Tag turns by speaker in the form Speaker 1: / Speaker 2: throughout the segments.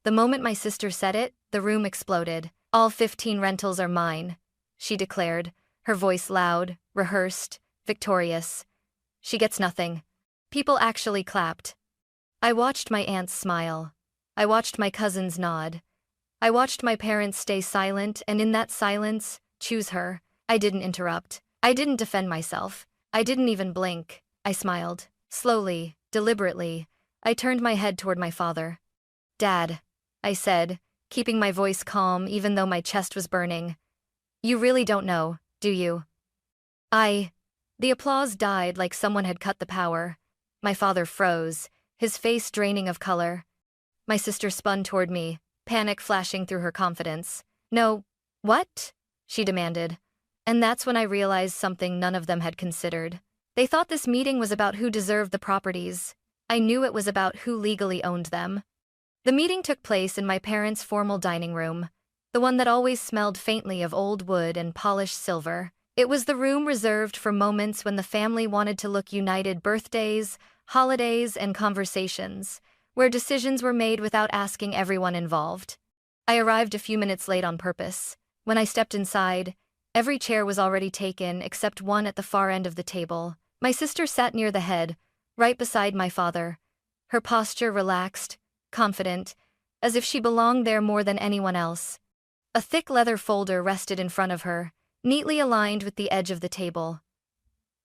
Speaker 1: The moment my sister said it, the room exploded. "All 15 rentals are mine," she declared, her voice loud, rehearsed, victorious. "She gets nothing." People actually clapped. I watched my aunts smile. I watched my cousins nod. I watched my parents stay silent, and in that silence, choose her. I didn't interrupt. I didn't defend myself. I didn't even blink. I smiled. Slowly, deliberately, I turned my head toward my father. "Dad," I said, keeping my voice calm even though my chest was burning. "You really don't know, do you?" The applause died like someone had cut the power. My father froze, his face draining of color. My sister spun toward me, panic flashing through her confidence. "No, what?" she demanded. And that's when I realized something none of them had considered. They thought this meeting was about who deserved the properties. I knew it was about who legally owned them. The meeting took place in my parents' formal dining room, the one that always smelled faintly of old wood and polished silver. It was the room reserved for moments when the family wanted to look united: birthdays, holidays, and conversations, where decisions were made without asking everyone involved. I arrived a few minutes late on purpose. When I stepped inside, every chair was already taken except one at the far end of the table. My sister sat near the head, right beside my father, her posture relaxed, confident, as if she belonged there more than anyone else. A thick leather folder rested in front of her, neatly aligned with the edge of the table.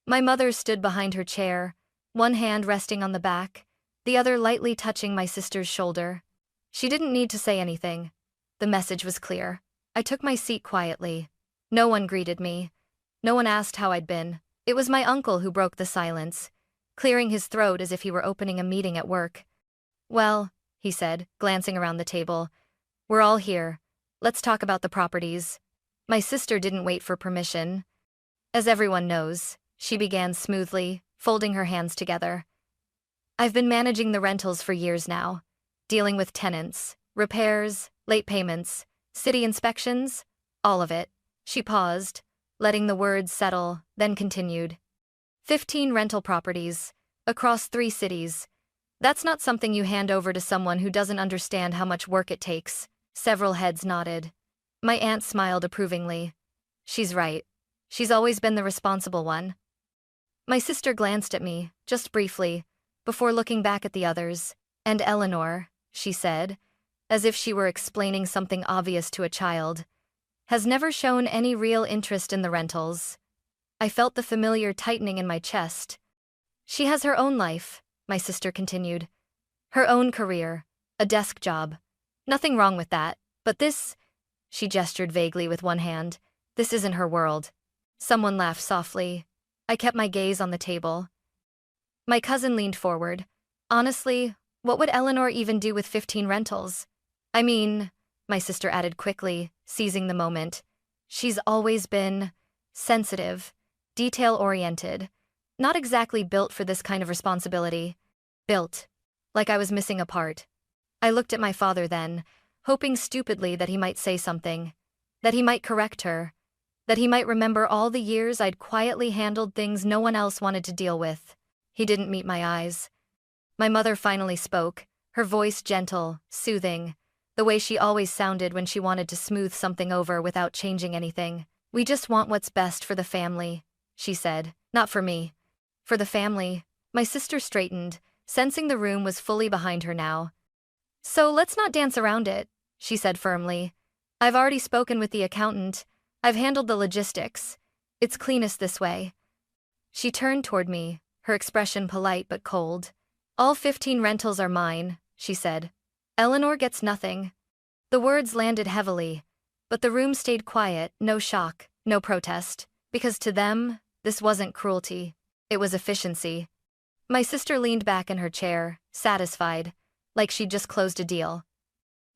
Speaker 1: My mother stood behind her chair, one hand resting on the back, the other lightly touching my sister's shoulder. She didn't need to say anything. The message was clear. I took my seat quietly. No one greeted me. No one asked how I'd been. It was my uncle who broke the silence, clearing his throat as if he were opening a meeting at work. "Well," he said, glancing around the table, "we're all here. Let's talk about the properties." My sister didn't wait for permission. "As everyone knows," she began smoothly, folding her hands together, "I've been managing the rentals for years now, dealing with tenants, repairs, late payments, city inspections, all of it." She paused, letting the words settle, then continued. 15 rental properties, across 3 cities. That's not something you hand over to someone who doesn't understand how much work it takes." Several heads nodded. My aunt smiled approvingly. "She's right. She's always been the responsible one." My sister glanced at me, just briefly, before looking back at the others. "And Eleanor," she said, as if she were explaining something obvious to a child, "has never shown any real interest in the rentals." I felt the familiar tightening in my chest. "She has her own life," my sister continued. "Her own career, a desk job. Nothing wrong with that, but this," she gestured vaguely with one hand, "this isn't her world." Someone laughed softly. I kept my gaze on the table. My cousin leaned forward. "Honestly, what would Eleanor even do with 15 rentals? I mean," my sister added quickly, seizing the moment, "she's always been sensitive, detail-oriented, not exactly built for this kind of responsibility." Built. Like I was missing a part. I looked at my father then, hoping stupidly that he might say something, that he might correct her, that he might remember all the years I'd quietly handled things no one else wanted to deal with. He didn't meet my eyes. My mother finally spoke, her voice gentle, soothing, the way she always sounded when she wanted to smooth something over without changing anything. "We just want what's best for the family," she said. "Not for me. For the family." My sister straightened, sensing the room was fully behind her now. "So let's not dance around it," she said firmly. "I've already spoken with the accountant. I've handled the logistics. It's cleanest this way." She turned toward me, her expression polite but cold. "All 15 rentals are mine," she said. "Eleanor gets nothing." The words landed heavily, but the room stayed quiet, no shock, no protest, because to them, this wasn't cruelty. It was efficiency. My sister leaned back in her chair, satisfied, like she'd just closed a deal.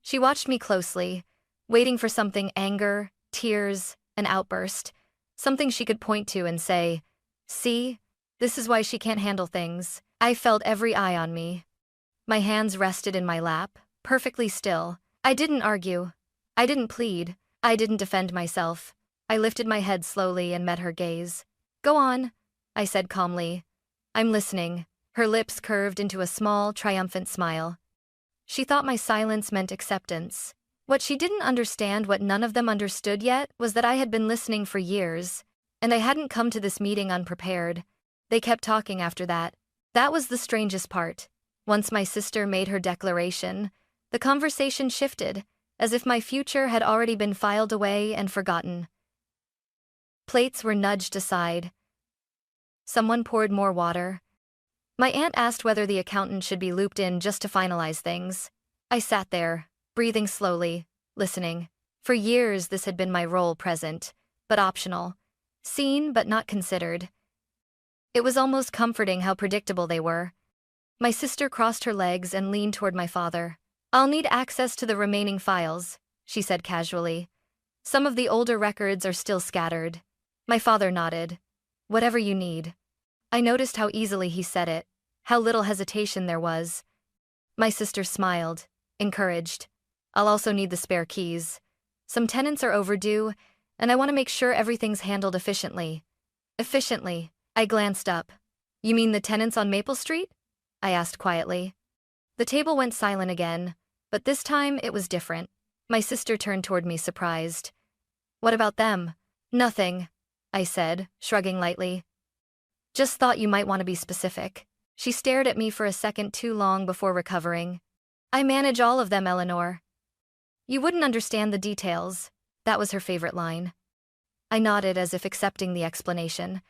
Speaker 1: She watched me closely, waiting for something: anger, tears, an outburst, something she could point to and say, "See, this is why she can't handle things." I felt every eye on me. My hands rested in my lap, perfectly still. I didn't argue. I didn't plead. I didn't defend myself. I lifted my head slowly and met her gaze. "Go on," I said calmly. "I'm listening." Her lips curved into a small, triumphant smile. She thought my silence meant acceptance. What she didn't understand, what none of them understood yet, was that I had been listening for years, and I hadn't come to this meeting unprepared. They kept talking after that. That was the strangest part. Once my sister made her declaration, the conversation shifted, as if my future had already been filed away and forgotten. Plates were nudged aside. Someone poured more water. My aunt asked whether the accountant should be looped in just to finalize things. I sat there, breathing slowly, listening. For years this had been my role, present, but optional. Seen but not considered. It was almost comforting how predictable they were. My sister crossed her legs and leaned toward my father. "I'll need access to the remaining files," she said casually. "Some of the older records are still scattered." My father nodded. "Whatever you need." I noticed how easily he said it, how little hesitation there was. My sister smiled, encouraged. "I'll also need the spare keys. Some tenants are overdue, and I want to make sure everything's handled efficiently." Efficiently? I glanced up. "You mean the tenants on Maple Street?" I asked quietly. The table went silent again, but this time it was different. My sister turned toward me, surprised. "What about them?" "Nothing," I said, shrugging lightly. "Just thought you might want to be specific." She stared at me for a second too long before recovering. "I manage all of them, Eleanor." "You wouldn't understand the details." That was her favorite line. I nodded as if accepting the explanation,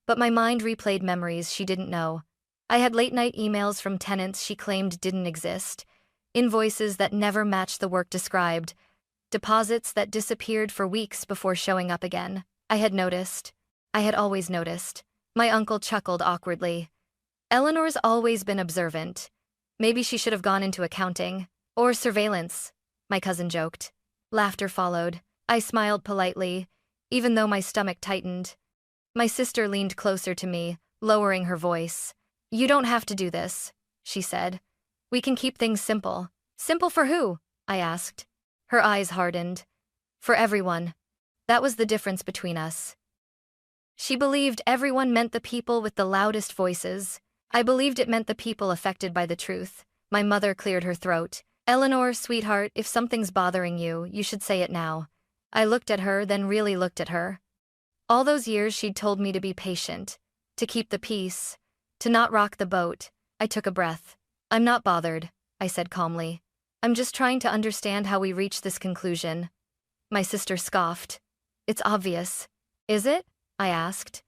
Speaker 1: but my mind replayed memories she didn't know. I had late-night emails from tenants she claimed didn't exist, invoices that never matched the work described, deposits that disappeared for weeks before showing up again. I had noticed. I had always noticed. My uncle chuckled awkwardly. "Eleanor's always been observant. Maybe she should have gone into accounting. Or surveillance," my cousin joked. Laughter followed. I smiled politely, even though my stomach tightened. My sister leaned closer to me, lowering her voice. "You don't have to do this," she said. "We can keep things simple." "Simple for who?" I asked. Her eyes hardened. "For everyone." That was the difference between us. She believed everyone meant the people with the loudest voices. I believed it meant the people affected by the truth. My mother cleared her throat. "Eleanor, sweetheart, if something's bothering you, you should say it now." I looked at her, then really looked at her. All those years she'd told me to be patient, to keep the peace, to not rock the boat. I took a breath. "I'm not bothered," I said calmly. "I'm just trying to understand how we reached this conclusion." My sister scoffed. "It's obvious." "Is it?" I asked.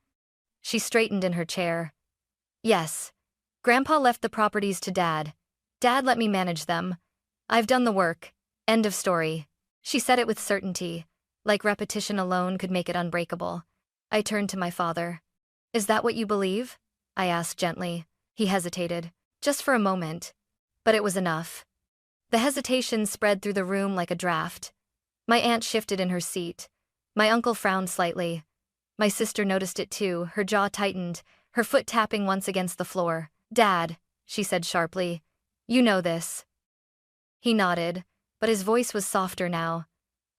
Speaker 1: She straightened in her chair. "Yes. Grandpa left the properties to Dad. Dad let me manage them. I've done the work. End of story." She said it with certainty, like repetition alone could make it unbreakable. I turned to my father. "Is that what you believe?" I asked gently. He hesitated, just for a moment. But it was enough. The hesitation spread through the room like a draft. My aunt shifted in her seat. My uncle frowned slightly. My sister noticed it too, her jaw tightened, her foot tapping once against the floor. "Dad," she said sharply, "you know this." He nodded, but his voice was softer now.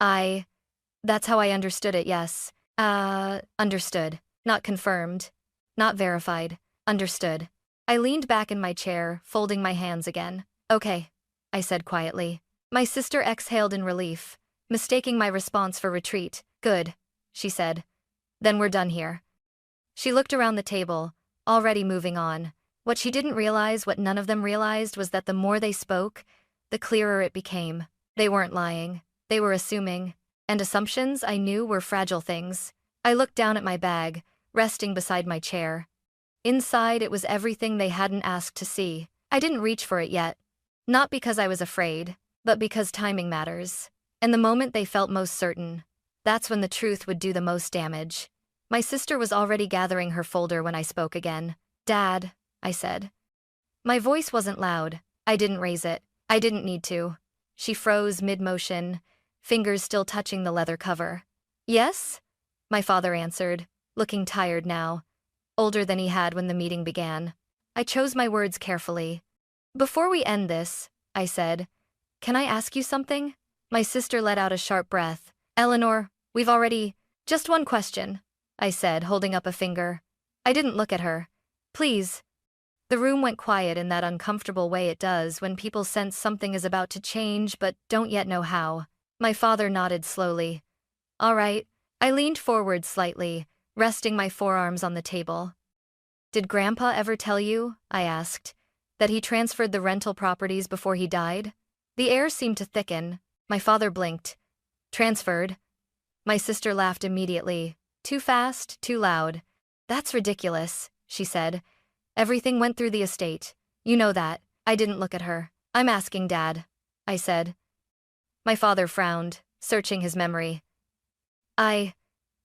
Speaker 1: That's how I understood it, yes. Understood. Not confirmed. Not verified. Understood. I leaned back in my chair, folding my hands again. "Okay," I said quietly. My sister exhaled in relief, mistaking my response for retreat. "Good," she said. "Then we're done here." She looked around the table, already moving on. What she didn't realize, what none of them realized, was that the more they spoke, the clearer it became. They weren't lying. They were assuming. And assumptions, I knew, were fragile things. I looked down at my bag, resting beside my chair. Inside, it was everything they hadn't asked to see. I didn't reach for it yet. Not because I was afraid, but because timing matters. And the moment they felt most certain, that's when the truth would do the most damage. My sister was already gathering her folder when I spoke again. "Dad," I said. My voice wasn't loud. I didn't raise it. I didn't need to. She froze mid-motion, fingers still touching the leather cover. "Yes?" my father answered, looking tired now, older than he had when the meeting began. I chose my words carefully. "Before we end this," I said, "can I ask you something?" My sister let out a sharp breath. "Eleanor, we've already—" "Just one question," I said, holding up a finger. I didn't look at her. "Please." The room went quiet in that uncomfortable way it does when people sense something is about to change but don't yet know how. My father nodded slowly. All right. I leaned forward slightly, resting my forearms on the table. Did Grandpa ever tell you, I asked, that he transferred the rental properties before he died? The air seemed to thicken. My father blinked. Transferred? My sister laughed immediately. Too fast, too loud. That's ridiculous, she said. Everything went through the estate. You know that. I didn't look at her. I'm asking Dad, I said. My father frowned, searching his memory. I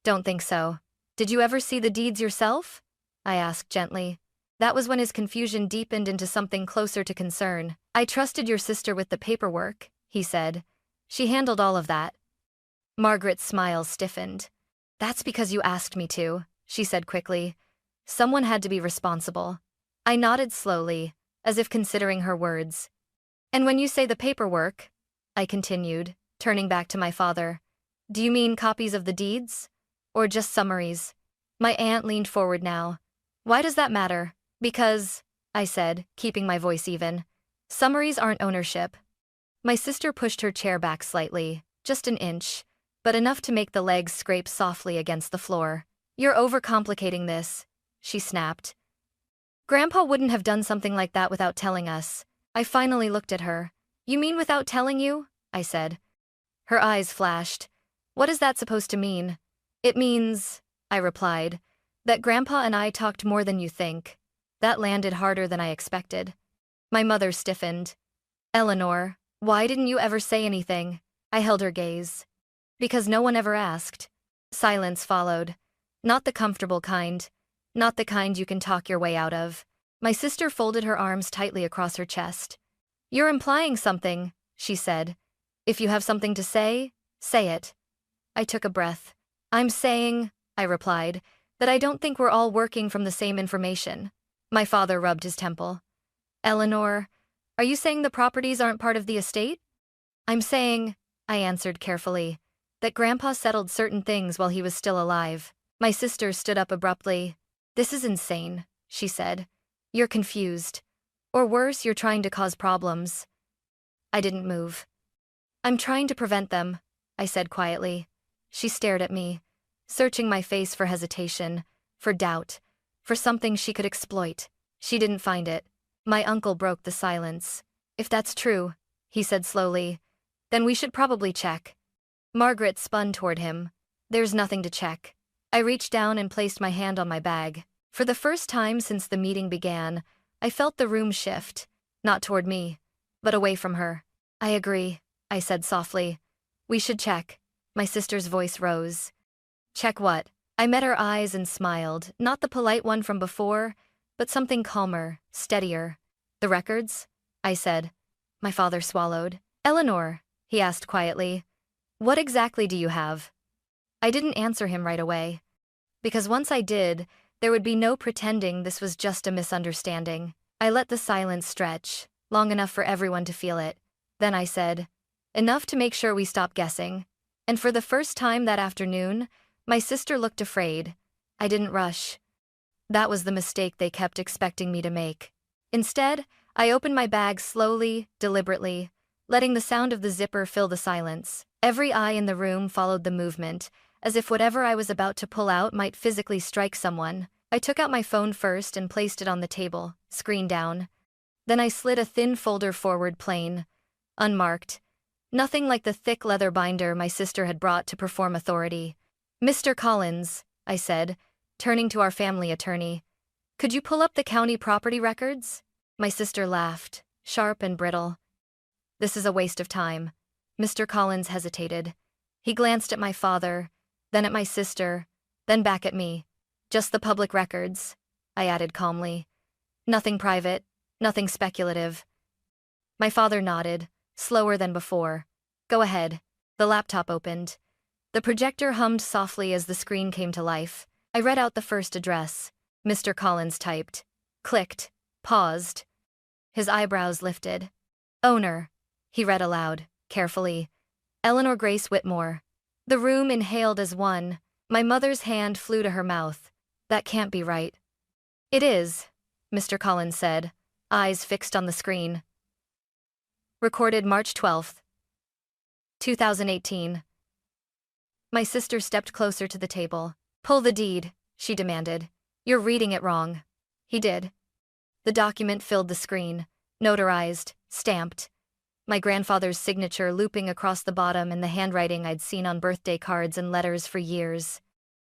Speaker 1: don't think so. Did you ever see the deeds yourself? I asked gently. That was when his confusion deepened into something closer to concern. I trusted your sister with the paperwork, he said. She handled all of that. Margaret's smile stiffened. That's because you asked me to, she said quickly. Someone had to be responsible. I nodded slowly, as if considering her words. And when you say the paperwork, I continued, turning back to my father, do you mean copies of the deeds? Or just summaries? My aunt leaned forward now. Why does that matter? Because, I said, keeping my voice even, summaries aren't ownership. My sister pushed her chair back slightly, just an inch, but enough to make the legs scrape softly against the floor. You're overcomplicating this, she snapped. Grandpa wouldn't have done something like that without telling us. I finally looked at her. You mean without telling you? I said. Her eyes flashed. What is that supposed to mean? It means, I replied, that Grandpa and I talked more than you think. That landed harder than I expected. My mother stiffened. Eleanor, why didn't you ever say anything? I held her gaze. Because no one ever asked. Silence followed. Not the comfortable kind. Not the kind you can talk your way out of. My sister folded her arms tightly across her chest. You're implying something, she said. If you have something to say it. I took a breath. I'm saying, I replied, that I don't think we're all working from the same information. My father rubbed his temple. Eleanor, are you saying the properties aren't part of the estate? I'm saying, I answered carefully, that Grandpa settled certain things while he was still alive. My sister stood up abruptly. This is insane, she said. You're confused. Or worse, you're trying to cause problems. I didn't move. I'm trying to prevent them, I said quietly. She stared at me, searching my face for hesitation, for doubt, for something she could exploit. She didn't find it. My uncle broke the silence. If that's true, he said slowly, then we should probably check. Margaret spun toward him. There's nothing to check. I reached down and placed my hand on my bag. For the first time since the meeting began, I felt the room shift, not toward me, but away from her. I agree, I said softly. We should check. My sister's voice rose. Check what? I met her eyes and smiled, not the polite one from before, but something calmer, steadier. The records? I said. My father swallowed. Eleanor, he asked quietly, what exactly do you have? I didn't answer him right away. Because once I did, there would be no pretending this was just a misunderstanding. I let the silence stretch, long enough for everyone to feel it. Then I said, enough to make sure we stop guessing. And for the first time that afternoon, my sister looked afraid. I didn't rush. That was the mistake they kept expecting me to make. Instead, I opened my bag slowly, deliberately, letting the sound of the zipper fill the silence. Every eye in the room followed the movement, as if whatever I was about to pull out might physically strike someone. I took out my phone first and placed it on the table, screen down. Then I slid a thin folder forward plain, unmarked. Nothing like the thick leather binder my sister had brought to perform authority. Mr. Collins, I said, turning to our family attorney, could you pull up the county property records? My sister laughed, sharp and brittle. This is a waste of time. Mr. Collins hesitated. He glanced at my father, then at my sister, then back at me. Just the public records, I added calmly. Nothing private, nothing speculative. My father nodded, slower than before. Go ahead. The laptop opened. The projector hummed softly as the screen came to life. I read out the first address. Mr. Collins typed. Clicked. Paused. His eyebrows lifted. Owner. He read aloud, carefully. Eleanor Grace Whitmore. The room inhaled as one. My mother's hand flew to her mouth. That can't be right. It is. Mr. Collins said, eyes fixed on the screen. Recorded March 12, 2018. My sister stepped closer to the table. Pull the deed, she demanded. You're reading it wrong. He did. The document filled the screen, notarized, stamped. My grandfather's signature looping across the bottom in the handwriting I'd seen on birthday cards and letters for years.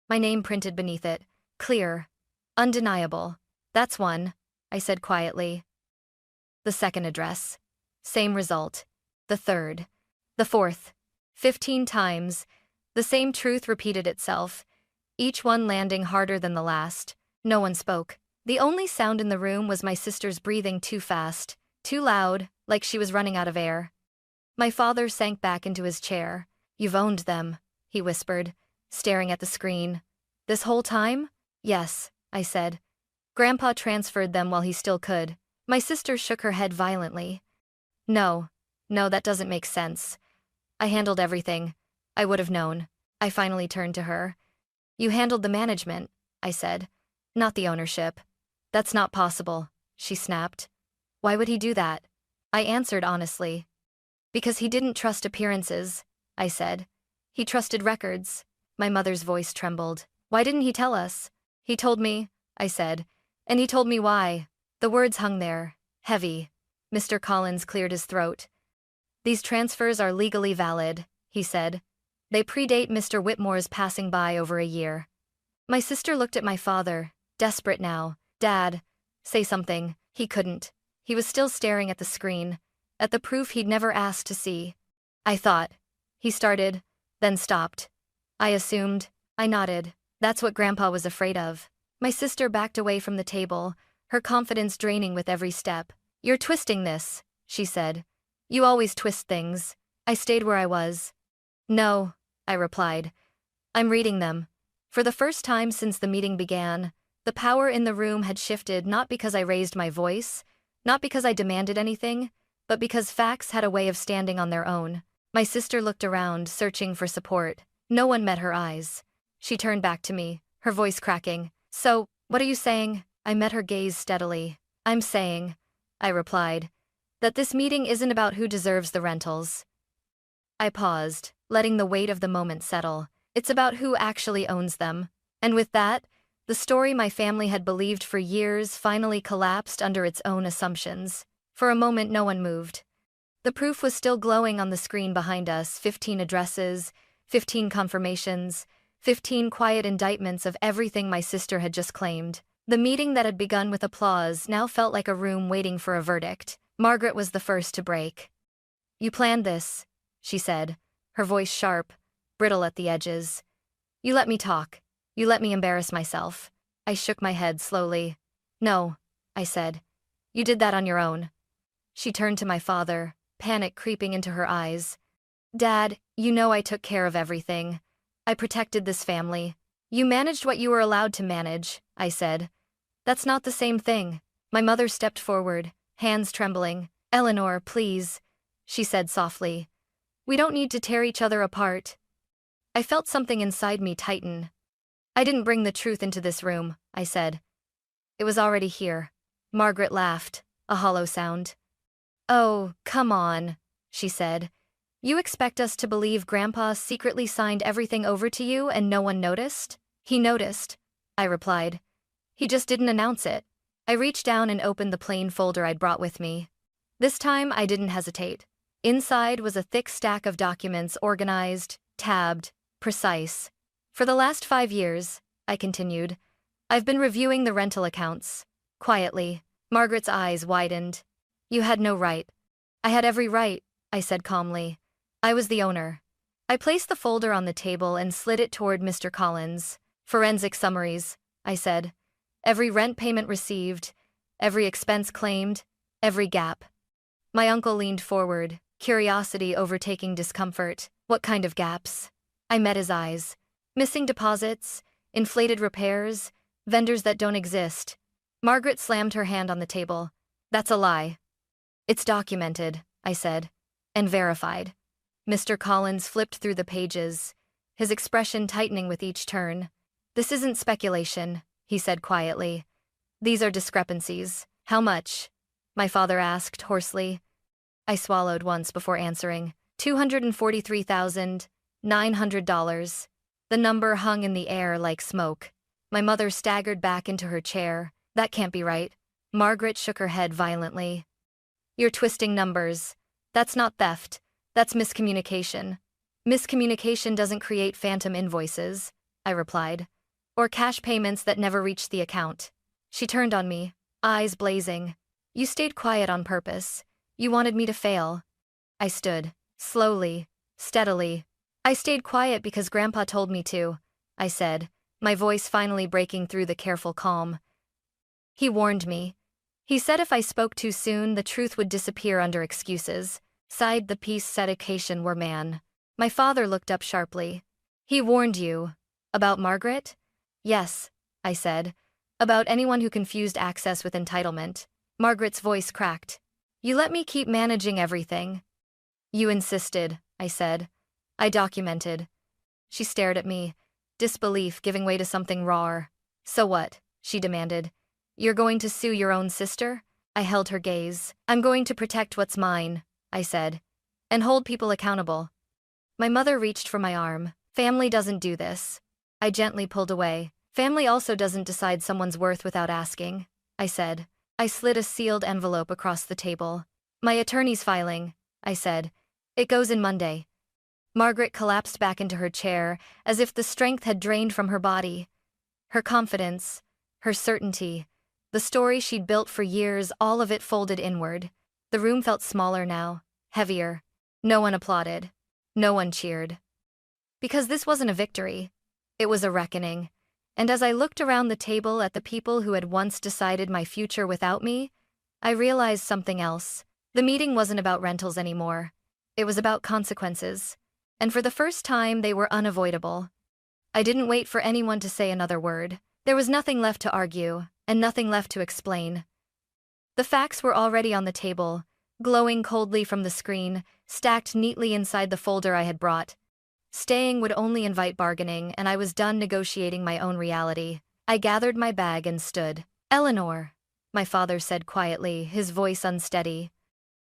Speaker 1: My name printed beneath it, clear, undeniable. That's one, I said quietly. The second address. Same result. The third. The fourth. 15 times. The same truth repeated itself, each one landing harder than the last. No one spoke. The only sound in the room was my sister's breathing too fast, too loud, like she was running out of air. My father sank back into his chair. You've owned them, he whispered, staring at the screen. This whole time? Yes, I said. Grandpa transferred them while he still could. My sister shook her head violently. No, that doesn't make sense. I handled everything. I would have known. I finally turned to her. You handled the management, I said. Not the ownership. That's not possible, she snapped. Why would he do that? I answered honestly. Because he didn't trust appearances, I said. He trusted records. My mother's voice trembled. Why didn't he tell us? He told me, I said. And he told me why. The words hung there, heavy. Mr. Collins cleared his throat. These transfers are legally valid, he said. They predate Mr. Whitmore's passing by over a year. My sister looked at my father, desperate now. Dad, say something. He couldn't. He was still staring at the screen, at the proof he'd never asked to see. I thought. He started, then stopped. I assumed. I nodded. That's what Grandpa was afraid of. My sister backed away from the table, her confidence draining with every step. You're twisting this, she said. You always twist things. I stayed where I was. No, I replied. I'm reading them. For the first time since the meeting began, the power in the room had shifted not because I raised my voice, not because I demanded anything, but because facts had a way of standing on their own. My sister looked around, searching for support. No one met her eyes. She turned back to me, her voice cracking. So, what are you saying? I met her gaze steadily. I'm saying, I replied, that this meeting isn't about who deserves the rentals. I paused, letting the weight of the moment settle. It's about who actually owns them. And with that, the story my family had believed for years finally collapsed under its own assumptions. For a moment no one moved. The proof was still glowing on the screen behind us, 15 addresses, 15 confirmations, 15 quiet indictments of everything my sister had just claimed. The meeting that had begun with applause now felt like a room waiting for a verdict. Margaret was the first to break. You planned this, she said, her voice sharp, brittle at the edges. You let me talk. You let me embarrass myself. I shook my head slowly. No, I said. You did that on your own. She turned to my father, panic creeping into her eyes. Dad, you know I took care of everything. I protected this family. You managed what you were allowed to manage, I said. That's not the same thing. My mother stepped forward, hands trembling. Eleanor, please, she said softly. We don't need to tear each other apart. I felt something inside me tighten. I didn't bring the truth into this room, I said. It was already here. Margaret laughed, a hollow sound. Oh, come on, she said. You expect us to believe Grandpa secretly signed everything over to you and no one noticed? He noticed, I replied. He just didn't announce it. I reached down and opened the plain folder I'd brought with me. This time I didn't hesitate. Inside was a thick stack of documents organized, tabbed, precise. For the last 5 years, I continued, I've been reviewing the rental accounts. Quietly, Margaret's eyes widened. You had no right. I had every right, I said calmly. I was the owner. I placed the folder on the table and slid it toward Mr. Collins. Forensic summaries, I said. Every rent payment received, every expense claimed, every gap. My uncle leaned forward, curiosity overtaking discomfort. What kind of gaps? I met his eyes. Missing deposits, inflated repairs, vendors that don't exist. Margaret slammed her hand on the table. That's a lie. It's documented, I said, and verified. Mr. Collins flipped through the pages, his expression tightening with each turn. This isn't speculation, he said quietly. These are discrepancies. How much? My father asked hoarsely. I swallowed once before answering. $243,900. The number hung in the air like smoke. My mother staggered back into her chair. That can't be right. Margaret shook her head violently. You're twisting numbers. That's not theft. That's miscommunication. Miscommunication doesn't create phantom invoices, I replied. Or cash payments that never reach the account. She turned on me, eyes blazing. You stayed quiet on purpose. You wanted me to fail. I stood, slowly, steadily. I stayed quiet because Grandpa told me to, I said, my voice finally breaking through the careful calm. He warned me. He said if I spoke too soon, the truth would disappear under excuses. Sighed the peace-said man. My father looked up sharply. He warned you. About Margaret? Yes, I said. About anyone who confused access with entitlement. Margaret's voice cracked. You let me keep managing everything. You insisted, I said. I documented. She stared at me, disbelief giving way to something rawer. So what? She demanded. You're going to sue your own sister? I held her gaze. I'm going to protect what's mine, I said. And hold people accountable. My mother reached for my arm. Family doesn't do this. I gently pulled away. Family also doesn't decide someone's worth without asking, I said. I slid a sealed envelope across the table. My attorney's filing, I said. It goes in Monday. Margaret collapsed back into her chair, as if the strength had drained from her body. Her confidence, her certainty, the story she'd built for years, all of it folded inward. The room felt smaller now, heavier. No one applauded. No one cheered. Because this wasn't a victory. It was a reckoning. And as I looked around the table at the people who had once decided my future without me, I realized something else. The meeting wasn't about rentals anymore. It was about consequences. And for the first time, they were unavoidable. I didn't wait for anyone to say another word. There was nothing left to argue, and nothing left to explain. The facts were already on the table, glowing coldly from the screen, stacked neatly inside the folder I had brought. Staying would only invite bargaining, and I was done negotiating my own reality. I gathered my bag and stood. Eleanor, my father said quietly, his voice unsteady.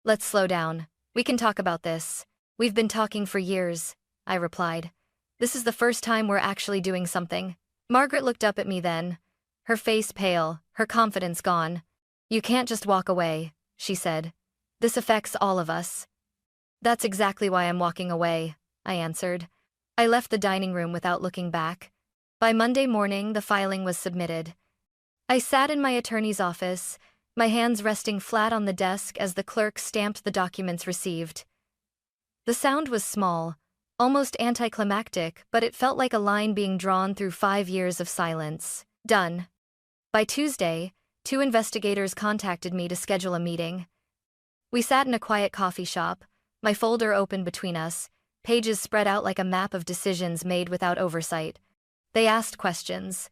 Speaker 1: Let's slow down. We can talk about this. We've been talking for years, I replied. This is the first time we're actually doing something. Margaret looked up at me then, her face pale, her confidence gone. You can't just walk away, she said. This affects all of us. That's exactly why I'm walking away, I answered. I left the dining room without looking back. By Monday morning, the filing was submitted. I sat in my attorney's office, my hands resting flat on the desk as the clerk stamped the documents received. The sound was small, almost anticlimactic, but it felt like a line being drawn through 5 years of silence. Done. By Tuesday, 2 investigators contacted me to schedule a meeting. We sat in a quiet coffee shop, my folder open between us, pages spread out like a map of decisions made without oversight. They asked questions.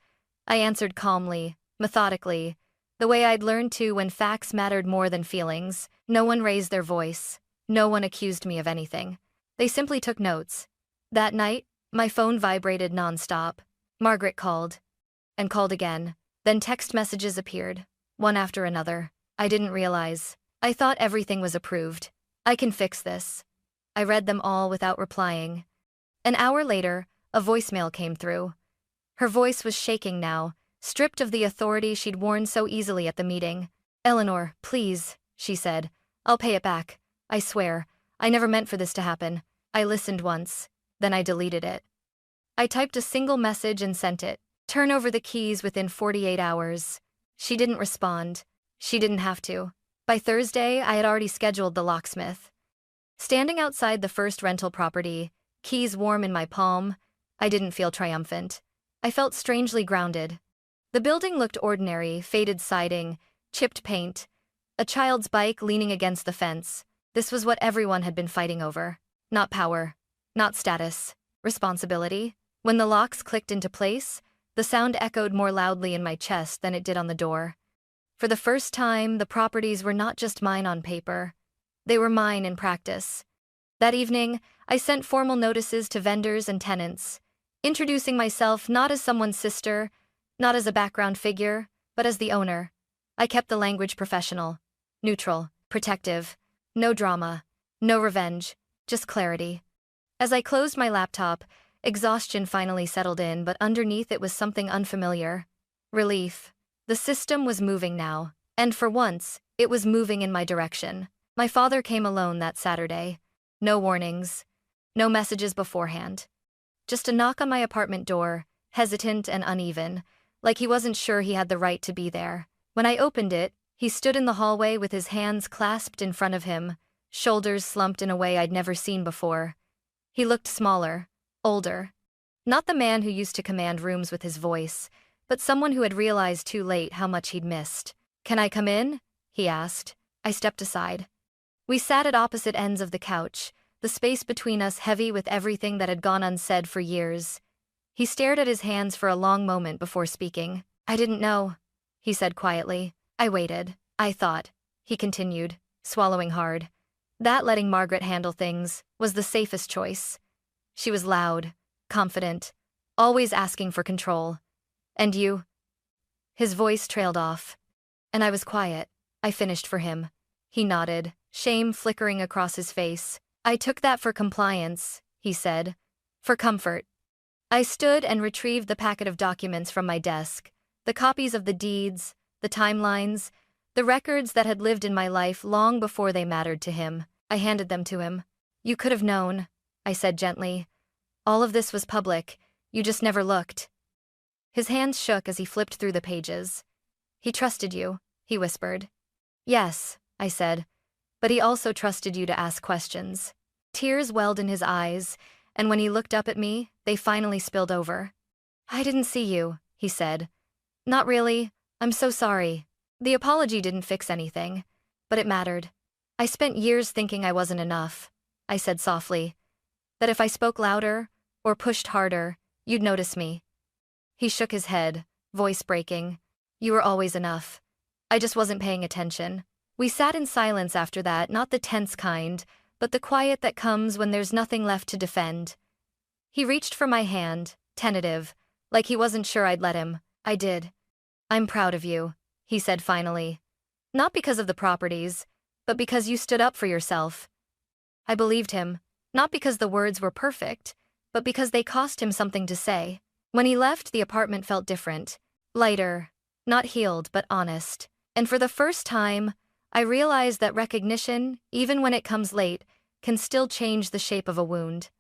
Speaker 1: I answered calmly, methodically, the way I'd learned to when facts mattered more than feelings. No one raised their voice. No one accused me of anything. They simply took notes. That night, my phone vibrated nonstop. Margaret called. And called again. Then text messages appeared, one after another. I didn't realize. I thought everything was approved. I can fix this. I read them all without replying. An hour later, a voicemail came through. Her voice was shaking now, stripped of the authority she'd worn so easily at the meeting. Eleanor, please, she said. I'll pay it back. I swear. I never meant for this to happen. I listened once, then I deleted it. I typed a single message and sent it. Turn over the keys within 48 hours. She didn't respond. She didn't have to. By Thursday, I had already scheduled the locksmith. Standing outside the first rental property, keys warm in my palm, I didn't feel triumphant. I felt strangely grounded. The building looked ordinary, faded siding, chipped paint, a child's bike leaning against the fence. This was what everyone had been fighting over. Not power, not status, responsibility. When the locks clicked into place, the sound echoed more loudly in my chest than it did on the door. For the first time, the properties were not just mine on paper. They were mine in practice. That evening, I sent formal notices to vendors and tenants, introducing myself not as someone's sister, not as a background figure, but as the owner. I kept the language professional, neutral, protective. No drama, no revenge, just clarity. As I closed my laptop, exhaustion finally settled in, but underneath it was something unfamiliar. Relief. The system was moving now, and for once, it was moving in my direction. My father came alone that Saturday. No warnings, no messages beforehand. Just a knock on my apartment door, hesitant and uneven, like he wasn't sure he had the right to be there. When I opened it, he stood in the hallway with his hands clasped in front of him, shoulders slumped in a way I'd never seen before. He looked smaller, older. Not the man who used to command rooms with his voice, but someone who had realized too late how much he'd missed. "Can I come in?" he asked. I stepped aside. We sat at opposite ends of the couch, the space between us heavy with everything that had gone unsaid for years. He stared at his hands for a long moment before speaking. "I didn't know," he said quietly. I waited. "I thought," he continued, swallowing hard, "that letting Margaret handle things was the safest choice. She was loud, confident, always asking for control. And you?" His voice trailed off. "And I was quiet. I finished for him." He nodded, shame flickering across his face. "I took that for compliance," he said. "For comfort." I stood and retrieved the packet of documents from my desk, the copies of the deeds, the timelines, the records that had lived in my life long before they mattered to him. I handed them to him. "You could have known," I said gently. "All of this was public, you just never looked." His hands shook as he flipped through the pages. "He trusted you," he whispered. "Yes," I said, "but he also trusted you to ask questions." Tears welled in his eyes, and when he looked up at me, they finally spilled over. "I didn't see you," he said. "Not really. I'm so sorry." The apology didn't fix anything, but it mattered. "I spent years thinking I wasn't enough," I said softly. "That if I spoke louder, or pushed harder, you'd notice me." He shook his head, voice breaking. "You were always enough. I just wasn't paying attention." We sat in silence after that, not the tense kind, but the quiet that comes when there's nothing left to defend. He reached for my hand, tentative, like he wasn't sure I'd let him. I did. "I'm proud of you," he said finally. "Not because of the properties, but because you stood up for yourself." I believed him, not because the words were perfect, but because they cost him something to say. When he left, the apartment felt different. Lighter, not healed, but honest. And for the first time, I realized that recognition, even when it comes late, can still change the shape of a wound.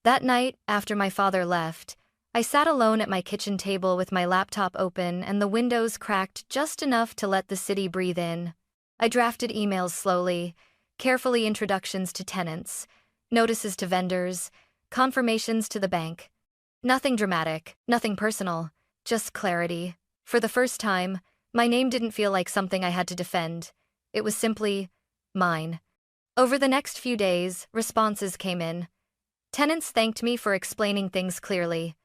Speaker 1: That night, after my father left, I sat alone at my kitchen table with my laptop open and the windows cracked just enough to let the city breathe in. I drafted emails slowly, carefully, introductions to tenants, notices to vendors, confirmations to the bank. Nothing dramatic, nothing personal, just clarity. For the first time, my name didn't feel like something I had to defend. It was simply mine. Over the next few days, responses came in. Tenants thanked me for explaining things clearly.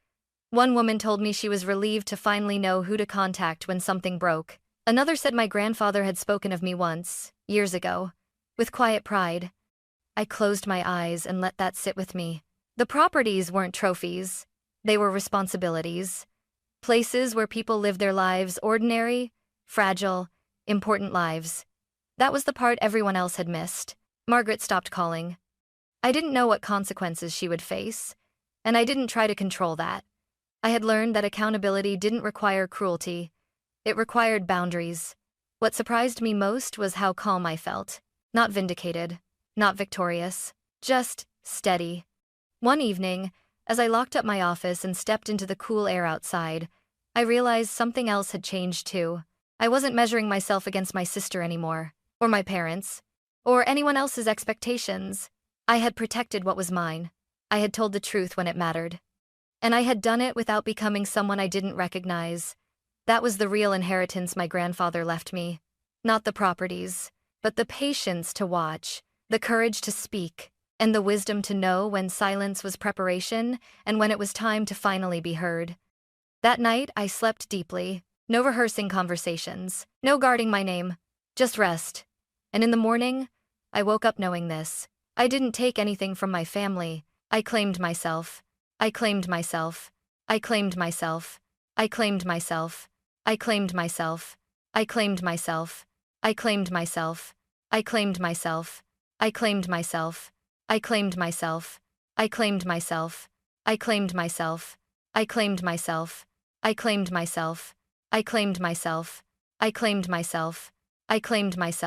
Speaker 1: One woman told me she was relieved to finally know who to contact when something broke. Another said my grandfather had spoken of me once, years ago, with quiet pride. I closed my eyes and let that sit with me. The properties weren't trophies. They were responsibilities. Places where people live their lives, ordinary, fragile, important lives. That was the part everyone else had missed. Margaret stopped calling. I didn't know what consequences she would face, and I didn't try to control that. I had learned that accountability didn't require cruelty. It required boundaries. What surprised me most was how calm I felt. Not vindicated, not victorious, just steady. One evening, as I locked up my office and stepped into the cool air outside, I realized something else had changed too. I wasn't measuring myself against my sister anymore, or my parents, or anyone else's expectations. I had protected what was mine. I had told the truth when it mattered. And I had done it without becoming someone I didn't recognize. That was the real inheritance my grandfather left me. Not the properties, but the patience to watch, the courage to speak, and the wisdom to know when silence was preparation and when it was time to finally be heard. That night, I slept deeply. No rehearsing conversations, no guarding my name, just rest. And in the morning, I woke up knowing this. I didn't take anything from my family. I claimed myself. I claimed myself. I claimed myself. I claimed myself. I claimed myself. I claimed myself. I claimed myself. I claimed myself. I claimed myself. I claimed myself. I claimed myself. I claimed myself. I claimed myself. I claimed myself. I claimed myself. I claimed myself. I claimed myself.